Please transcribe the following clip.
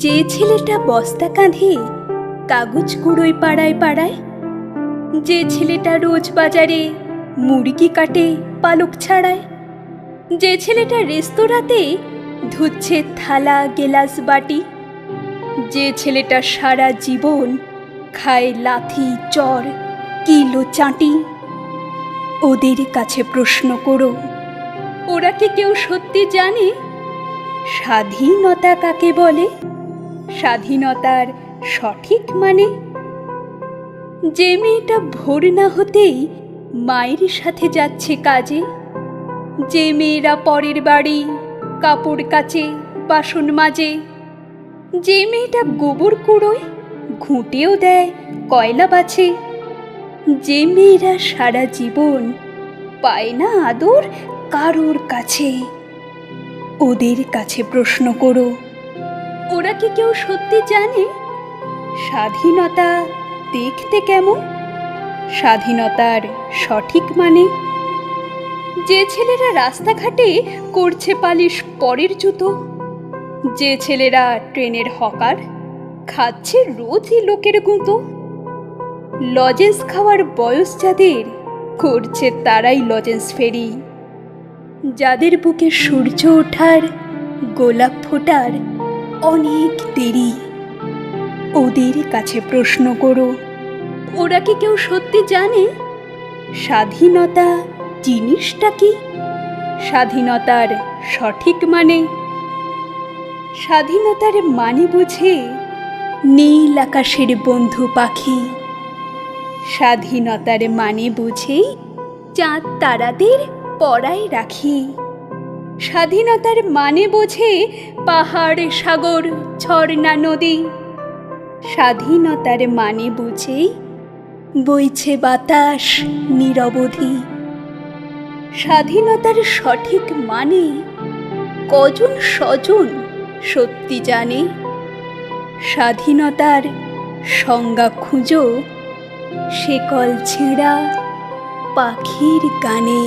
যে ছেলেটা বস্তা কাঁধে কাগজ কুড়োয় পাড়ায় পাড়ায়, যে ছেলেটা রোজ বাজারে মুরগি কাটে পালক ছাড়ায়, যে ছেলেটা রেস্তোরাঁতে ধুচ্ছে থালা গেলাস বাটি, যে ছেলেটা সারা জীবন খায় লাথি চর কিলো চাঁটি, ওদের কাছে প্রশ্ন করো, ওরা কি কেউ সত্যি জানে স্বাধীনতা কাকে বলে? স্বাধীনতার সঠিক মানে? যে মেয়েটা ভোর না হতেই মায়ের সাথে যাচ্ছে কাজে, যে মেয়েরা পরের বাড়ি কাপড় কাচে বাসন মাজে, যে মেয়েটা গোবর কুড়োয় ঘুঁটেও দেয় কয়লা বাছে, যে মেয়েরা সারা জীবন পায় না আদর কারোর কাছে, ওদের কাছে প্রশ্ন করো, ওরা কি কেউ সত্যি জানে স্বাধীনতা দেখতে কেমন? স্বাধীনতার সঠিক মানে? যে ছেলেরা রাস্তাঘাটে করছে পালিশ পরের জুতো, যে ছেলেরা ট্রেনের হকার খাচ্ছে রোজই লোকের গুঁতো, লজেন্স খাওয়ার বয়স যাদের করছে তারাই লজেন্স ফেরি, যাদের বুকে সূর্য ওঠার গোলাপ ফোটার অনেক দেরি, ওদের কাছে প্রশ্ন করো, ওরা কি কেউ সত্যি জানে স্বাধীনতা জিনিসটা কি? স্বাধীনতার সঠিক মানে? স্বাধীনতার মানে বুঝে নীল আকাশের বন্ধু পাখি, স্বাধীনতার মানে বুঝেই চাঁদ তারাদের পরায় রাখি, স্বাধীনতার মানে বোঝে পাহাড় সাগর ঝর্ণা নদী, স্বাধীনতার মানে বুঝেই বইছে বাতাস নিরবধি। স্বাধীনতার সঠিক মানে কজন স্বজন সত্যি জানে? স্বাধীনতার সংজ্ঞা খুঁজো শেকল ছেঁড়া পাখির গানে।